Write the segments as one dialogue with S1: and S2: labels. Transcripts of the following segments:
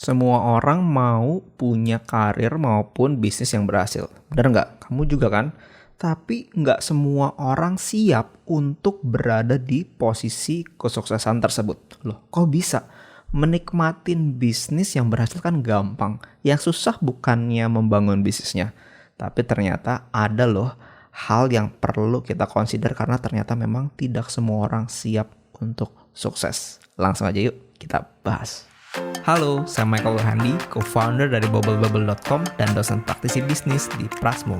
S1: Semua orang mau punya karir maupun bisnis yang berhasil. Benar nggak? Kamu juga kan? Tapi nggak semua orang siap untuk berada di posisi kesuksesan tersebut. Loh, kok bisa? Menikmatin bisnis yang berhasil kan gampang. Yang susah bukannya membangun bisnisnya. Tapi ternyata ada loh hal yang perlu kita consider karena ternyata memang tidak semua orang siap untuk sukses. Langsung aja yuk kita bahas. Halo, saya Michael Handi, co-founder dari bubblebubble.com dan dosen praktisi bisnis di Prasmo.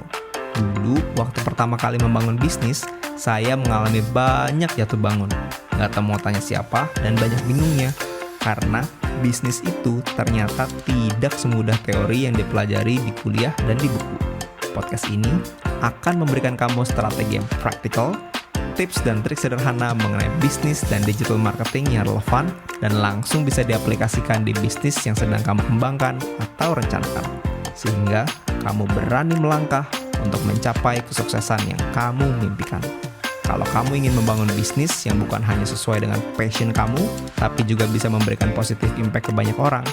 S1: Dulu, waktu pertama kali membangun bisnis, saya mengalami banyak jatuh bangun. Gak tahu mau tanya siapa dan banyak bingungnya. Karena bisnis itu ternyata tidak semudah teori yang dipelajari di kuliah dan di buku. Podcast ini akan memberikan kamu strategi yang praktikal, tips dan trik sederhana mengenai bisnis dan digital marketing yang relevan dan langsung bisa diaplikasikan di bisnis yang sedang kamu kembangkan atau rencanakan. Sehingga kamu berani melangkah untuk mencapai kesuksesan yang kamu mimpikan. Kalau kamu ingin membangun bisnis yang bukan hanya sesuai dengan passion kamu, tapi juga bisa memberikan positive impact ke banyak orang,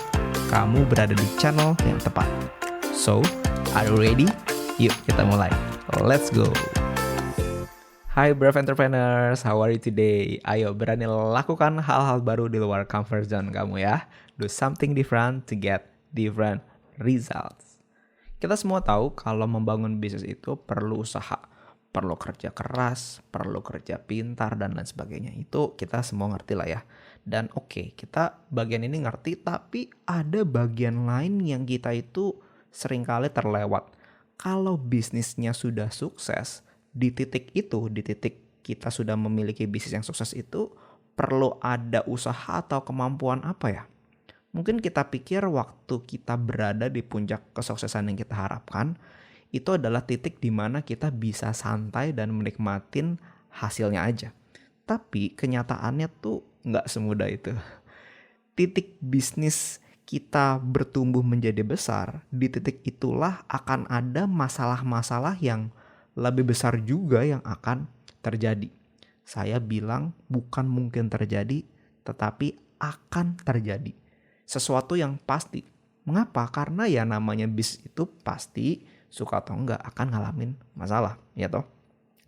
S1: kamu berada di channel yang tepat. So, are you ready? Yuk kita mulai. Let's go! Hai brave entrepreneurs, how are you today? Ayo berani lakukan hal-hal baru di luar comfort zone kamu ya. Do something different to get different results. Kita semua tahu kalau membangun bisnis itu perlu usaha, perlu kerja keras, perlu kerja pintar dan lain sebagainya. Itu kita semua ngerti lah ya. Dan oke, kita bagian ini ngerti, tapi ada bagian lain yang kita itu seringkali terlewat. Kalau bisnisnya sudah sukses, di titik kita sudah memiliki bisnis yang sukses itu perlu ada usaha atau kemampuan apa ya? Mungkin kita pikir waktu kita berada di puncak kesuksesan yang kita harapkan itu adalah titik di mana kita bisa santai dan menikmatin hasilnya aja. Tapi kenyataannya tuh nggak semudah itu. Titik bisnis kita bertumbuh menjadi besar, di titik itulah akan ada masalah-masalah yang lebih besar juga yang akan terjadi. Saya bilang bukan mungkin terjadi, tetapi akan terjadi. Sesuatu yang pasti. Mengapa? Karena ya namanya bisnis itu pasti suka atau enggak akan ngalamin masalah, ya toh.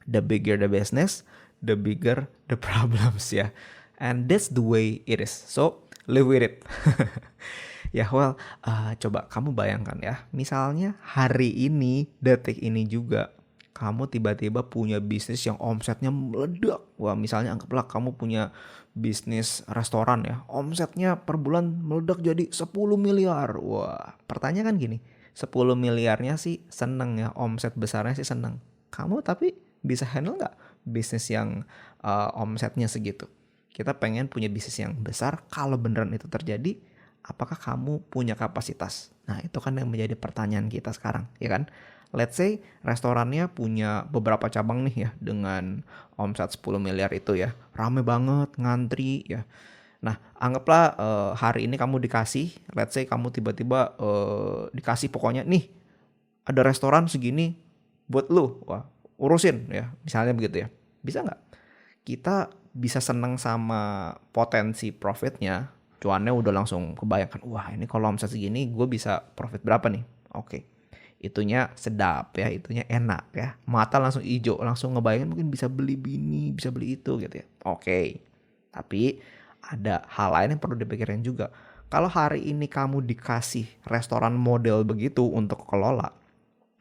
S1: The bigger the business, the bigger the problems ya. And that's the way it is. So, live with it. Ya coba kamu bayangkan ya. Misalnya hari ini, detik ini juga kamu tiba-tiba punya bisnis yang omsetnya meledak. Wah, misalnya anggaplah kamu punya bisnis restoran ya. Omsetnya per bulan meledak jadi 10 miliar. Wah, pertanyaan kan gini. 10 miliarnya sih seneng ya. Omset besarnya sih seneng. Kamu tapi bisa handle gak bisnis yang omsetnya segitu? Kita pengen punya bisnis yang besar. Kalau beneran itu terjadi, apakah kamu punya kapasitas? Nah, itu kan yang menjadi pertanyaan kita sekarang, ya kan? Let's say restorannya punya beberapa cabang nih ya dengan omset 10 miliar itu ya. Rame banget, ngantri ya. Nah, anggaplah hari ini kamu dikasih, let's say kamu tiba-tiba dikasih pokoknya nih ada restoran segini buat lu. Wah, urusin ya. Misalnya begitu ya. Bisa nggak? Kita bisa seneng sama potensi profitnya. Cuannya udah langsung kebayangkan. Wah, ini kalau omset segini gue bisa profit berapa nih? Oke. Itunya sedap ya, itunya enak ya. Mata langsung hijau, langsung ngebayangin mungkin bisa beli bini, bisa beli itu gitu ya. Oke. Tapi ada hal lain yang perlu dipikirin juga. Kalau hari ini kamu dikasih restoran model begitu untuk kelola,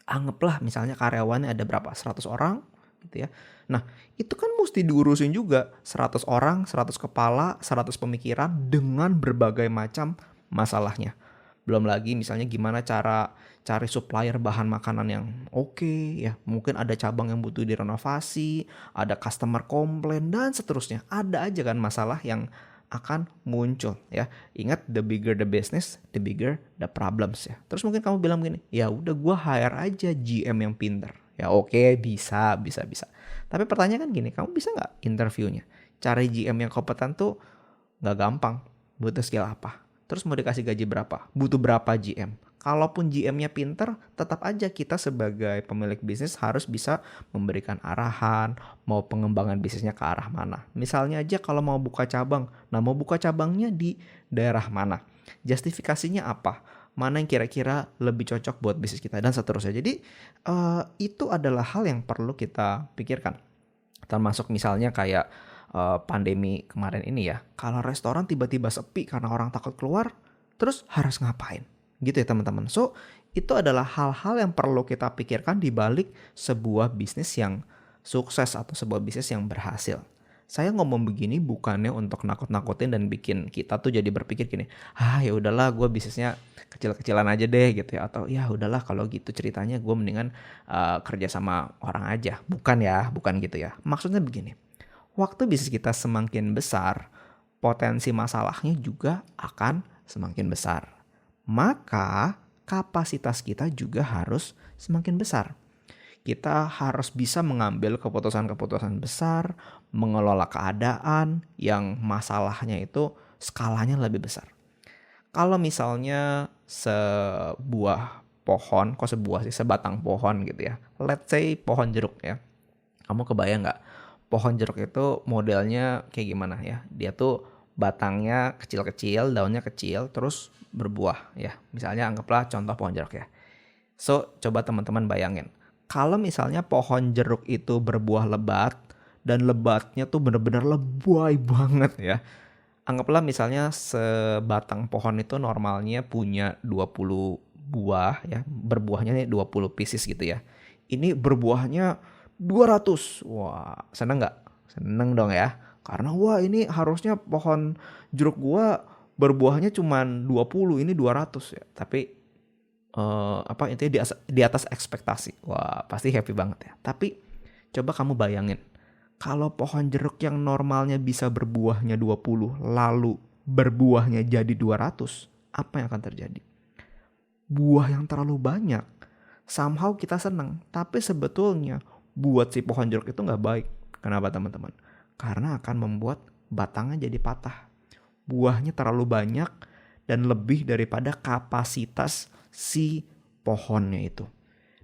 S1: anggaplah misalnya karyawannya ada berapa? 100 orang gitu ya. Nah, itu kan mesti diurusin juga 100 orang, 100 kepala, 100 pemikiran dengan berbagai macam masalahnya. Belum lagi misalnya gimana cara cari supplier bahan makanan yang oke ya. Mungkin ada cabang yang butuh direnovasi, ada customer komplain dan seterusnya. Ada aja kan masalah yang akan muncul ya. Ingat, the bigger the business, the bigger the problems ya. Terus mungkin kamu bilang gini, ya udah gue hire aja GM yang pinter. Ya oke, bisa. Tapi pertanyaan kan gini, kamu bisa nggak interviewnya? Cari GM yang kompeten tuh nggak gampang. Butuh skill apa? Terus mau dikasih gaji berapa? Butuh berapa GM? Kalaupun GM-nya pinter, tetap aja kita sebagai pemilik bisnis harus bisa memberikan arahan, mau pengembangan bisnisnya ke arah mana. Misalnya aja kalau mau buka cabang, nah mau buka cabangnya di daerah mana? justifikasinya apa, mana yang kira-kira lebih cocok buat bisnis kita, dan seterusnya. Jadi itu adalah hal yang perlu kita pikirkan. Termasuk misalnya kayak pandemi kemarin ini ya, kalau restoran tiba-tiba sepi karena orang takut keluar, terus harus ngapain? Gitu ya teman-teman. So, itu adalah hal-hal yang perlu kita pikirkan di balik sebuah bisnis yang sukses atau sebuah bisnis yang berhasil. Saya ngomong begini bukannya untuk nakut-nakutin dan bikin kita tuh jadi berpikir gini, ya udahlah gue bisnisnya kecil-kecilan aja deh gitu ya, atau ya udahlah kalau gitu ceritanya gue mendingan kerja sama orang aja. Bukan ya, bukan gitu ya. Maksudnya begini, waktu bisnis kita semakin besar, potensi masalahnya juga akan semakin besar. Maka kapasitas kita juga harus semakin besar. Kita harus bisa mengambil keputusan-keputusan besar, mengelola keadaan yang masalahnya itu skalanya lebih besar. Kalau misalnya sebatang pohon gitu ya. Let's say pohon jeruk ya. Kamu kebayang nggak? Pohon jeruk itu modelnya kayak gimana ya? Dia tuh batangnya kecil-kecil, daunnya kecil, terus berbuah ya. Misalnya anggaplah contoh pohon jeruk ya. So, coba teman-teman bayangin. Kalau misalnya pohon jeruk itu berbuah lebat, dan lebatnya tuh bener-bener lebay banget ya. Anggaplah misalnya sebatang pohon itu normalnya punya 20 buah ya. Berbuahnya nih 20 pieces gitu ya. Ini berbuahnya 200. Wah, seneng nggak? Seneng dong ya. Karena wah ini harusnya pohon jeruk gua berbuahnya cuma 20, ini 200 ya. Tapi intinya di atas ekspektasi. Wah, pasti happy banget ya. Tapi coba kamu bayangin, kalau pohon jeruk yang normalnya bisa berbuahnya 20 lalu berbuahnya jadi 200, apa yang akan terjadi? Buah yang terlalu banyak. Somehow kita senang, tapi sebetulnya buat si pohon jeruk itu nggak baik. Kenapa teman-teman? Karena akan membuat batangnya jadi patah. Buahnya terlalu banyak dan lebih daripada kapasitas si pohonnya itu.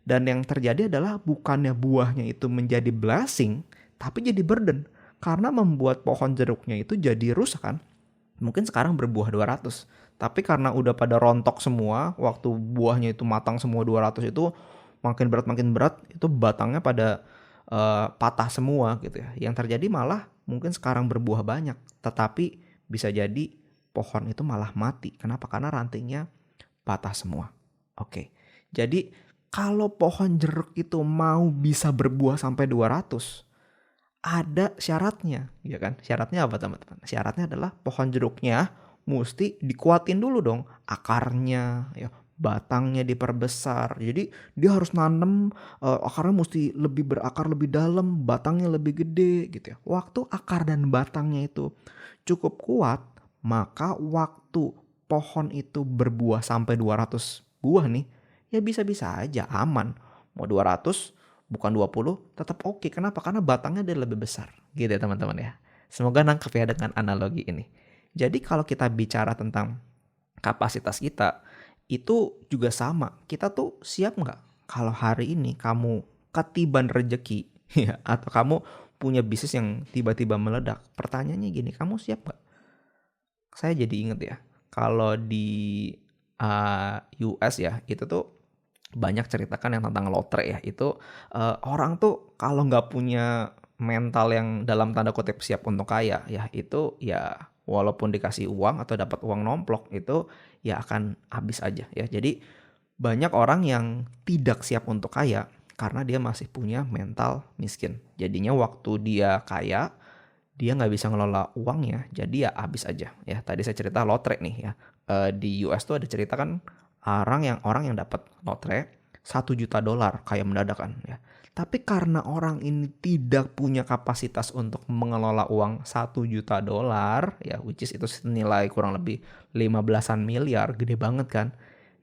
S1: Dan yang terjadi adalah bukannya buahnya itu menjadi blessing, tapi jadi burden. Karena membuat pohon jeruknya itu jadi rusak kan. Mungkin sekarang berbuah 200. Tapi karena udah pada rontok semua, waktu buahnya itu matang semua 200 itu makin berat, itu batangnya pada patah semua gitu ya. Yang terjadi malah mungkin sekarang berbuah banyak, tetapi bisa jadi pohon itu malah mati. Kenapa? Karena rantingnya patah semua. Oke. Jadi kalau pohon jeruk itu mau bisa berbuah sampai 200, ada syaratnya, ya kan? Syaratnya apa teman-teman? Syaratnya adalah pohon jeruknya mesti dikuatin dulu dong akarnya, ya, batangnya diperbesar. Jadi dia harus nanam, akarnya mesti lebih berakar lebih dalam, batangnya lebih gede gitu ya. Waktu akar dan batangnya itu cukup kuat, maka waktu pohon itu berbuah sampai 200 buah nih, ya bisa-bisa aja aman. Mau 200 bukan 20 tetap oke. Kenapa? Karena batangnya dia lebih besar. Gitu ya teman-teman ya. Semoga nangkep ya dengan analogi ini. Jadi kalau kita bicara tentang kapasitas kita, itu juga sama. Kita tuh siap nggak kalau hari ini kamu ketiban rejeki ya, atau kamu punya bisnis yang tiba-tiba meledak? Pertanyaannya gini, kamu siap nggak? Saya jadi inget ya, kalau di US ya, itu tuh banyak ceritakan yang tentang lotre ya. Itu orang tuh kalau nggak punya mental yang dalam tanda kutip siap untuk kaya ya, itu ya walaupun dikasih uang atau dapat uang nomplok itu ya akan habis aja ya. Jadi banyak orang yang tidak siap untuk kaya karena dia masih punya mental miskin. Jadinya waktu dia kaya, dia nggak bisa ngelola uangnya, jadi ya habis aja ya. Tadi saya cerita lotre nih ya. Di US tuh ada cerita kan orang yang dapat lotre $1 juta kayak mendadak kan ya. Tapi karena orang ini tidak punya kapasitas untuk mengelola uang $1 juta ya, which is itu senilai kurang lebih 15-an miliar, gede banget kan.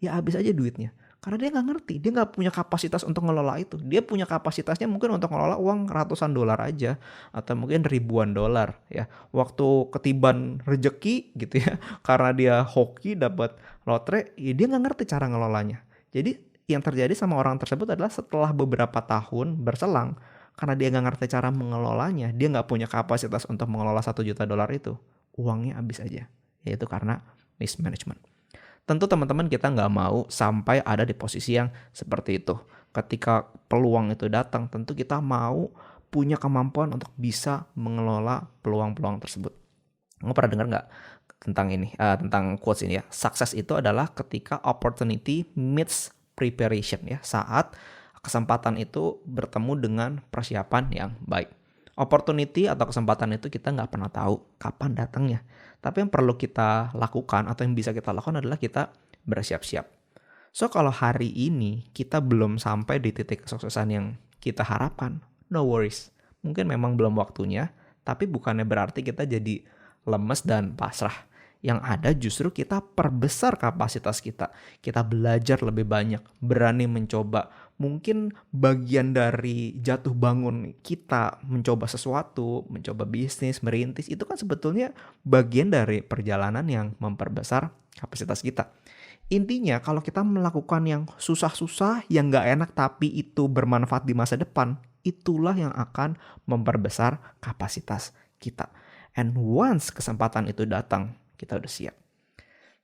S1: Ya habis aja duitnya. Karena dia nggak ngerti, dia nggak punya kapasitas untuk ngelola itu. Dia punya kapasitasnya mungkin untuk ngelola uang ratusan dolar aja, atau mungkin ribuan dolar ya. Waktu ketiban rejeki gitu ya, karena dia hoki dapat lotre, ya dia nggak ngerti cara ngelolanya. Jadi yang terjadi sama orang tersebut adalah setelah beberapa tahun berselang, karena dia nggak ngerti cara mengelolanya, dia nggak punya kapasitas untuk mengelola $1 juta itu, uangnya habis aja. Yaitu karena mismanagement. Tentu teman-teman kita nggak mau sampai ada di posisi yang seperti itu. Ketika peluang itu datang, tentu kita mau punya kemampuan untuk bisa mengelola peluang-peluang tersebut. Kamu pernah dengar nggak tentang ini, tentang quotes ini ya? Sukses itu adalah ketika opportunity meets preparation ya, saat kesempatan itu bertemu dengan persiapan yang baik. Opportunity atau kesempatan itu kita nggak pernah tahu kapan datangnya. Tapi yang perlu kita lakukan atau yang bisa kita lakukan adalah kita bersiap-siap. So kalau hari ini kita belum sampai di titik kesuksesan yang kita harapkan, no worries. Mungkin memang belum waktunya, tapi bukannya berarti kita jadi lemes dan pasrah. Yang ada justru kita perbesar kapasitas kita. Kita belajar lebih banyak, berani mencoba. Mungkin bagian dari jatuh bangun kita mencoba sesuatu, mencoba bisnis, merintis, itu kan sebetulnya bagian dari perjalanan yang memperbesar kapasitas kita. Intinya kalau kita melakukan yang susah-susah, yang gak enak tapi itu bermanfaat di masa depan, itulah yang akan memperbesar kapasitas kita. And once kesempatan itu datang, kita udah siap.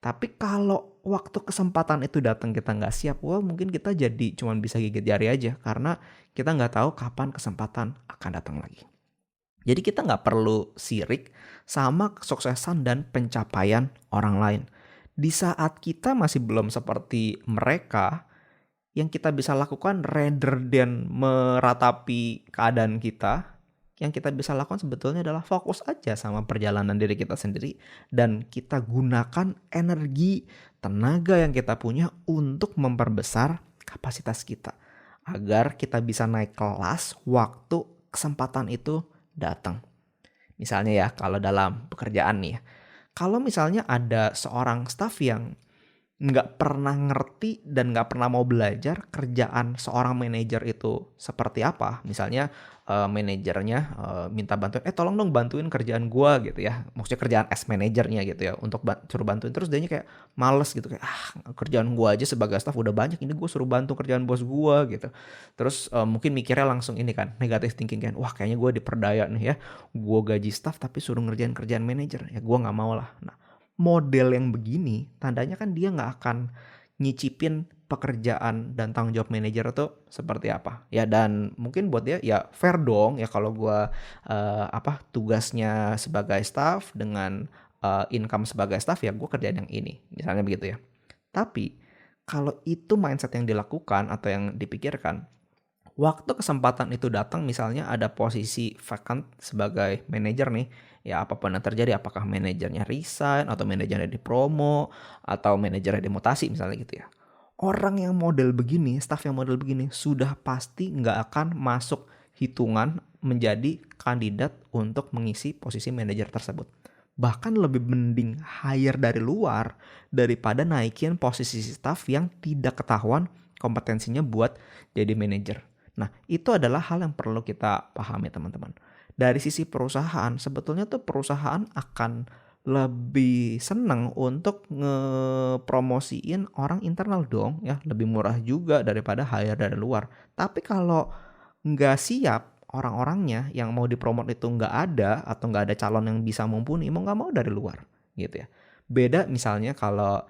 S1: Tapi kalau waktu kesempatan itu datang kita nggak siap, mungkin kita jadi cuma bisa gigit jari aja. Karena kita nggak tahu kapan kesempatan akan datang lagi. Jadi kita nggak perlu sirik sama kesuksesan dan pencapaian orang lain. Di saat kita masih belum seperti mereka, yang kita bisa lakukan rather than meratapi keadaan kita, yang kita bisa lakukan sebetulnya adalah fokus aja sama perjalanan diri kita sendiri dan kita gunakan energi, tenaga yang kita punya untuk memperbesar kapasitas kita agar kita bisa naik kelas waktu kesempatan itu datang. Misalnya ya kalau dalam pekerjaan nih ya, kalau misalnya ada seorang staff yang nggak pernah ngerti dan nggak pernah mau belajar kerjaan seorang manajer itu seperti apa. Misalnya manajernya minta bantuan, tolong dong bantuin kerjaan gua gitu ya. Maksudnya kerjaan as manajernya gitu ya, untuk suruh bantuin. Terus dianya kayak males gitu, kayak kerjaan gua aja sebagai staff udah banyak, ini gua suruh bantu kerjaan bos gua gitu. Terus mungkin mikirnya langsung ini kan, negative thinking kan, wah kayaknya gua diperdaya nih ya, gua gaji staff tapi suruh ngerjain kerjaan manajer, ya gua nggak mau lah. Nah, model yang begini tandanya kan dia nggak akan nyicipin pekerjaan dan tanggung jawab manajer itu seperti apa ya. Dan mungkin buat dia ya fair dong ya kalau gue tugasnya sebagai staff dengan income sebagai staff, ya gue kerjaan yang ini misalnya begitu ya. Tapi kalau itu mindset yang dilakukan atau yang dipikirkan, waktu kesempatan itu datang, misalnya ada posisi vacant sebagai manajer nih, ya apapun yang terjadi, apakah manajernya resign atau manajernya dipromo atau manajernya dimutasi misalnya gitu ya. Orang yang model begini, staff yang model begini sudah pasti nggak akan masuk hitungan menjadi kandidat untuk mengisi posisi manajer tersebut. Bahkan lebih mending hire dari luar daripada naikin posisi staff yang tidak ketahuan kompetensinya buat jadi manajer. Nah, itu adalah hal yang perlu kita pahami teman-teman. Dari sisi perusahaan, sebetulnya tuh perusahaan akan lebih senang untuk ngepromosiin orang internal dong ya. Lebih murah juga daripada hire dari luar. Tapi kalau nggak siap orang-orangnya yang mau dipromot itu nggak ada atau nggak ada calon yang bisa mumpuni, mau nggak mau dari luar gitu ya. Beda misalnya kalau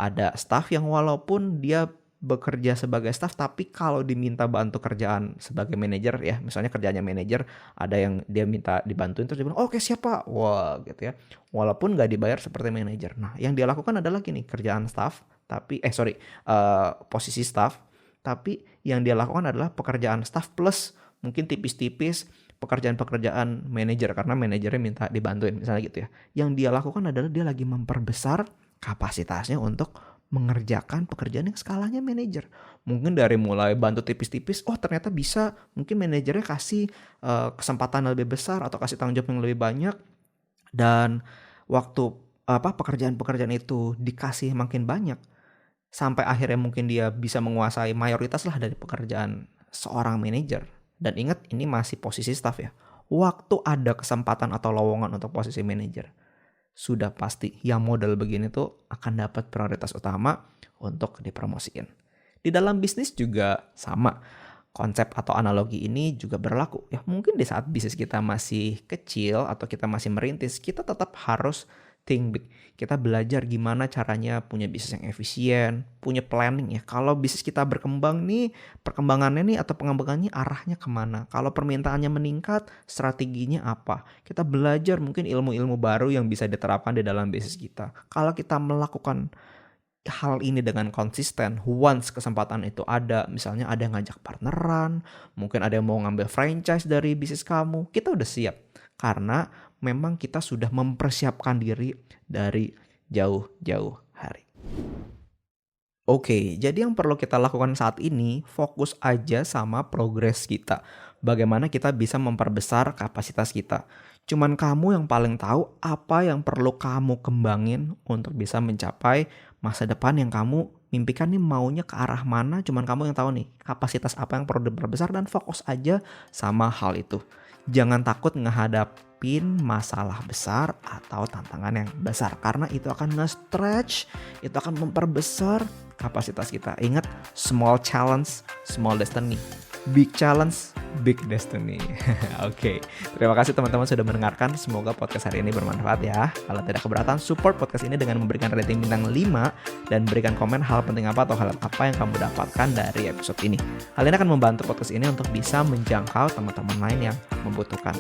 S1: ada staff yang walaupun dia bekerja sebagai staff tapi kalau diminta bantu kerjaan sebagai manajer ya, misalnya kerjanya manajer, ada yang dia minta dibantuin terus dia bilang oke siap pak, wah gitu ya, walaupun nggak dibayar seperti manajer. Nah yang dia lakukan adalah gini, kerjaan staff tapi posisi staff, tapi yang dia lakukan adalah pekerjaan staff plus mungkin tipis-tipis pekerjaan-pekerjaan manajer karena manajernya minta dibantuin misalnya gitu ya. Yang dia lakukan adalah dia lagi memperbesar kapasitasnya untuk mengerjakan pekerjaan yang skalanya manajer. Mungkin dari mulai bantu tipis-tipis, ternyata bisa, mungkin manajernya kasih kesempatan yang lebih besar atau kasih tanggung jawab yang lebih banyak. Dan waktu pekerjaan-pekerjaan itu dikasih makin banyak, sampai akhirnya mungkin dia bisa menguasai mayoritas lah dari pekerjaan seorang manajer. Dan ingat ini masih posisi staff ya. Waktu ada kesempatan atau lowongan untuk posisi manajer, sudah pasti yang model begini tuh akan dapat prioritas utama untuk dipromosiin. Di dalam bisnis juga sama. Konsep atau analogi ini juga berlaku. Ya mungkin di saat bisnis kita masih kecil atau kita masih merintis, kita tetap harus think big. Kita belajar gimana caranya punya bisnis yang efisien, punya planning ya. Kalau bisnis kita berkembang nih, perkembangannya nih atau pengembangannya arahnya kemana. Kalau permintaannya meningkat, strateginya apa. Kita belajar mungkin ilmu-ilmu baru yang bisa diterapkan di dalam bisnis kita. Kalau kita melakukan hal ini dengan konsisten, once kesempatan itu ada, misalnya ada yang ngajak partneran, mungkin ada yang mau ngambil franchise dari bisnis kamu, kita udah siap. Karena memang kita sudah mempersiapkan diri dari jauh-jauh hari. Oke, jadi yang perlu kita lakukan saat ini, fokus aja sama progres kita. Bagaimana kita bisa memperbesar kapasitas kita. Cuman kamu yang paling tahu apa yang perlu kamu kembangin untuk bisa mencapai masa depan yang kamu mimpikan nih, maunya ke arah mana, cuman kamu yang tahu nih kapasitas apa yang perlu diperbesar, dan fokus aja sama hal itu. Jangan takut ngehadapin masalah besar atau tantangan yang besar, karena itu akan nge-stretch, itu akan memperbesar kapasitas kita. Ingat, small challenge, small destiny. Big challenge, big destiny. Oke, terima kasih teman-teman sudah mendengarkan. Semoga podcast hari ini bermanfaat ya. Kalau tidak keberatan, support podcast ini dengan memberikan rating bintang 5 dan berikan komen hal penting apa atau hal apa yang kamu dapatkan dari episode ini. Hal ini akan membantu podcast ini untuk bisa menjangkau teman-teman lain yang membutuhkan.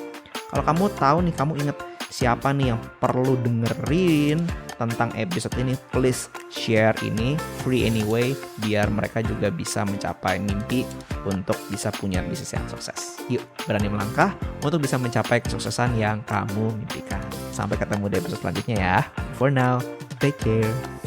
S1: Kalau kamu tahu nih, kamu ingat siapa nih yang perlu dengerin tentang episode ini, please share ini free anyway, biar mereka juga bisa mencapai mimpi untuk bisa punya bisnis yang sukses. Yuk, berani melangkah untuk bisa mencapai kesuksesan yang kamu mimpikan. Sampai ketemu di episode selanjutnya ya. For now, take care.